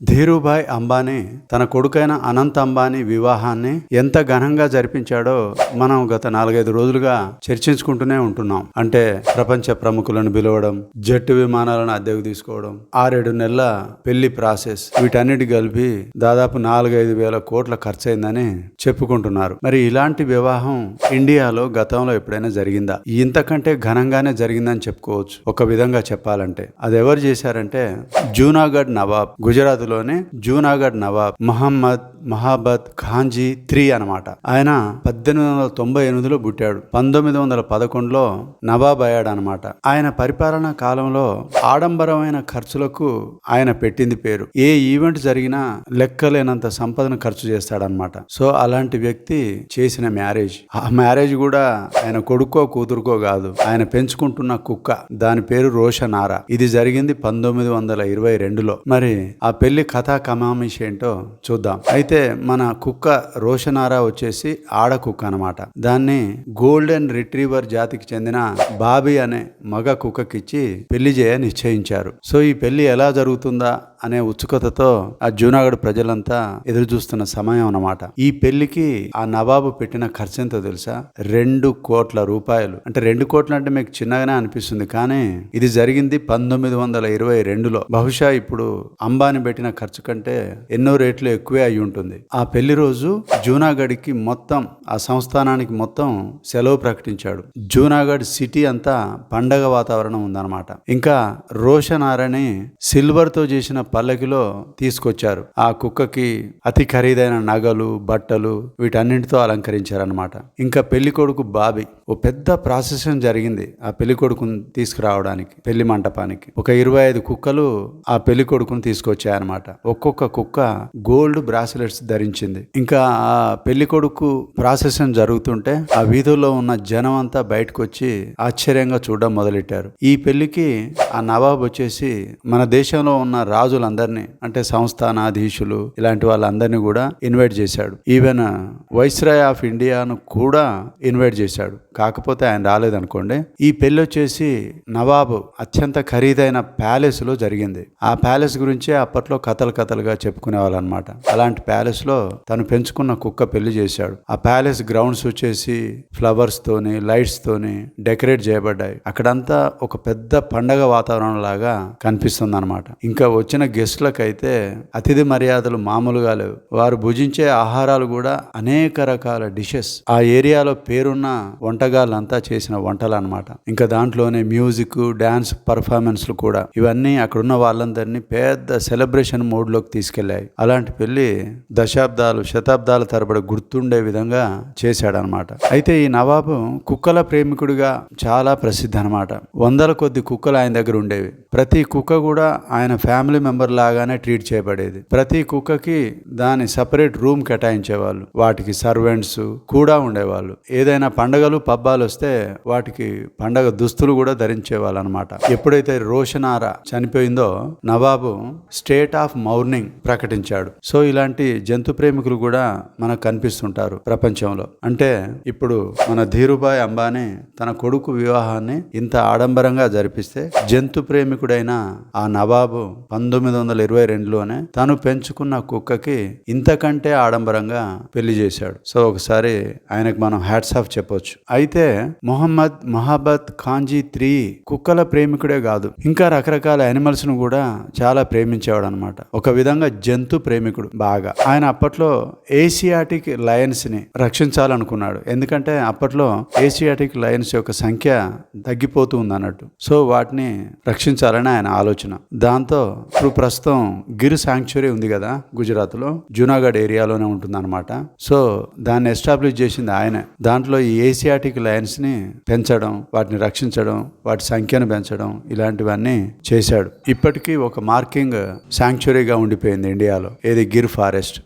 ధీరూభాయ్ అంబానీ తన కొడుకైన అనంత్ అంబానీ వివాహాన్ని ఎంత ఘనంగా జరిపించాడో మనం గత 4-5 రోజులుగా చర్చించుకుంటూనే ఉంటున్నాం. అంటే ప్రపంచ ప్రముఖులను పిలవడం, జెట్ విమానాలను అద్దెకు తీసుకోవడం, 6-7 నెలల పెళ్లి ప్రాసెస్, వీటన్నిటి కలిపి దాదాపు 4-5 వేల కోట్ల ఖర్చయిందని చెప్పుకుంటున్నారు. మరి ఇలాంటి వివాహం ఇండియాలో గతంలో ఎప్పుడైనా జరిగిందా? ఇంతకంటే ఘనంగానే జరిగిందని చెప్పుకోవచ్చు. ఒక విధంగా చెప్పాలంటే అది ఎవరు చేశారంటే జూనాగఢ్ నవాబ్, గుజరాత్ లోని జూనాగఢ్ నవాబ్ మహాబత్ ఖాన్జీ III అన్నమాట. ఆయన 1898లో పుట్టాడు. 1911లో నవాబ్ అయ్యాడు అనమాట. ఆయన పరిపాలనా కాలంలో ఆడంబరమైన ఖర్చులకు ఆయన పెట్టింది పేరు. ఏ ఈవెంట్ జరిగినా లెక్కలేనంత సంపదను ఖర్చు చేస్తాడనమాట. సో అలాంటి వ్యక్తి చేసిన మ్యారేజ్, ఆ మ్యారేజ్ కూడా ఆయన కొడుకో కూతురుకో కాదు, ఆయన పెంచుకుంటున్న కుక్క, దాని పేరు రోషనారా. ఇది జరిగింది 1922లో. మరి ఆ పెళ్లి కథా కమామిషి ఏంటో చూద్దాం. అయితే మన కుక్క రోషనారా వచ్చేసి ఆడ కుక్క అనమాట. దాన్ని గోల్డెన్ రిట్రీవర్ జాతికి చెందిన బాబీ అనే మగ కుక్కకిచ్చి పెళ్లి చేయ నిశ్చయించారు. సో ఈ పెళ్లి ఎలా జరుగుతుందా అనే ఉత్సుకతతో ఆ జూనాగఢ్ ప్రజలంతా ఎదురు చూస్తున్న సమయం అన్నమాట. ఈ పెళ్లికి ఆ నవాబు పెట్టిన ఖర్చు ఎంతో తెలుసా? 2 కోట్ల రూపాయలు. అంటే 2 కోట్లు అంటే మీకు చిన్నగానే అనిపిస్తుంది, కానీ ఇది జరిగింది 1922లో. బహుశా ఇప్పుడు అంబానీ పెట్టిన ఖర్చు కంటే ఎన్నో రేట్లు ఎక్కువే అయి ఉంటుంది. ఆ పెళ్లి రోజు జూనాగఢ్కి మొత్తం, ఆ సంస్థానానికి మొత్తం సెలవు ప్రకటించాడు. జూనాగఢ్ సిటీ అంతా పండగ వాతావరణం ఉందన్నమాట. ఇంకా రోషనారాని సిల్వర్ తో చేసిన పల్లకిలో తీసుకొచ్చారు. ఆ కుక్కకి అతి ఖరీదైన నగలు, బట్టలు, వీటన్నింటితో అలంకరించారనమాట. ఇంకా పెళ్లి కొడుకు బాబీ, ఓ పెద్ద ప్రాసెషన్ జరిగింది ఆ పెళ్లి కొడుకుని తీసుకురావడానికి పెళ్లి మంటపానికి. ఒక 25 కుక్కలు ఆ పెళ్లి కొడుకుని తీసుకొచ్చాయన్నమాట. ఒక్కొక్క కుక్క గోల్డ్ బ్రాస్లెట్స్ ధరించింది. ఇంకా ఆ పెళ్లి కొడుకు ప్రాసెషన్ జరుగుతుంటే ఆ వీధుల్లో ఉన్న జనం అంతా బయటకు వచ్చి ఆశ్చర్యంగా చూడడం మొదలెట్టారు. ఈ పెళ్లికి ఆ నవాబ్ వచ్చేసి మన దేశంలో ఉన్న రాజులందరినీ, అంటే సంస్థానాధీశులు, ఇలాంటి వాళ్ళందరినీ కూడా ఇన్వైట్ చేశాడు. ఈవెన్ వైస్రాయ్ ఆఫ్ ఇండియాను కూడా ఇన్వైట్ చేశాడు. కాకపోతే ఆయన రాలేదనుకోండి. ఈ పెళ్లి వచ్చేసి నవాబు అత్యంత ఖరీదైన ప్యాలెస్ లో జరిగింది. ఆ ప్యాలెస్ గురించే అప్పట్లో కథలుగా చెప్పుకునే వాళ్ళు అనమాట. అలాంటి ప్యాలెస్ లో తను పెంచుకున్న కుక్క పెళ్లి చేశాడు. ఆ ప్యాలెస్ గ్రౌండ్స్ వచ్చేసి ఫ్లవర్స్ తోని, లైట్స్ తోని డెకరేట్ చేయబడ్డాయి. అక్కడంతా ఒక పెద్ద పండగ వాతావరణం లాగా కనిపిస్తుంది అనమాట. ఇంకా వచ్చిన గెస్ట్లకైతే అతిథి మర్యాదలు మామూలుగా లేవు. వారు భుజించే ఆహారాలు కూడా అనేక రకాల డిషెస్, ఆ ఏరియాలో పేరున్న వంటగాళ్ళంతా చేసిన వంటలు అనమాట. ఇంకా దాంట్లోనే మ్యూజిక్, డాన్స్ పర్ఫార్మెన్స్లు కూడా. ఇవన్నీ అక్కడున్న వాళ్ళందరినీ పెద్ద సెలబ్రేషన్ మోడ్ లోకి తీసుకెళ్లాయి. అలాంటి పెళ్లి దశాబ్దాలు, శతాబ్దాల తరబడి గుర్తుండే విధంగా చేశాడనమాట. అయితే ఈ నవాబు కుక్కల ప్రేమికుడిగా చాలా ప్రసిద్ధి అనమాట. 100ల కొద్ది కుక్కలు ఆయన దగ్గర ఉండేవి. ప్రతి కుక్క కూడా ఆయన ఫ్యామిలీ మెంబర్ లాగానే ట్రీట్ చేయబడేది. ప్రతి కుక్కకి దాని సపరేట్ రూమ్ కేటాయించేవాళ్ళు. వాటికి సర్వెంట్స్ కూడా ఉండేవాళ్ళు. ఏదైనా పండగలు, పబ్బాలు వస్తే వాటికి పండగ దుస్తులు కూడా ధరించేవాళ్ళు అనమాట. ఎప్పుడైతే రోషనారా చనిపోయిందో నవాబు స్టేట్ ఆఫ్ మౌర్నింగ్ ప్రకటించాడు. సో ఇలాంటి జంతు ప్రేమికులు కూడా మనకు కనిపిస్తుంటారు ప్రపంచంలో. అంటే ఇప్పుడు మన ధీరూభాయ్ అంబానీ తన కొడుకు వివాహాన్ని ఇంత ఆడంబరంగా జరిపిస్తే, జంతు ప్రేమికుడైన ఆ నవాబు 1922లోనే తను పెంచుకున్న కుక్కకి ఇంతకంటే ఆడంబరంగా పెళ్లి చేశాడు. సో ఒకసారి ఆయనకు మనం హ్యాట్స్ ఆఫ్ చెప్పొచ్చు. అయితే మహాబత్ ఖాన్జీ III కుక్కల ప్రేమికుడే కాదు, ఇంకా రకరకాల యానిమల్స్ ను కూడా చాలా ప్రేమించేవాడు అనమాట. ఒక విధంగా జంతు ప్రేమికుడు బాగా. ఆయన అప్పట్లో ఏసియాటిక్ లయన్స్ ని రక్షించాలనుకున్నాడు. ఎందుకంటే అప్పట్లో ఏసియాటిక్ లయన్స్ యొక్క సంఖ్య తగ్గిపోతూ ఉంది అన్నట్టు. సో వాటిని రక్షించాలని ఆయన ఆలోచన. దాంతో ఇప్పుడు ప్రస్తుతం గిర్ శాంక్చురీ ఉంది కదా గుజరాత్ లో, జూనాగఢ్ ఏరియాలోనే ఉంటుంది అనమాట. సో దాన్ని ఎస్టాబ్లిష్ చేసింది ఆయనే. దాంట్లో ఈ ఏసియాటిక్ లయన్స్ ని పెంచడం, వాటిని రక్షించడం, వాటి సంఖ్యను పెంచడం, ఇలాంటివన్నీ చేశాడు. ఇప్పటికీ ఒక మార్కింగ్ శాంక్చురీగా ఉండిపోయింది ఇండియాలో, ఏది గిర్ ఫారెస్ట్.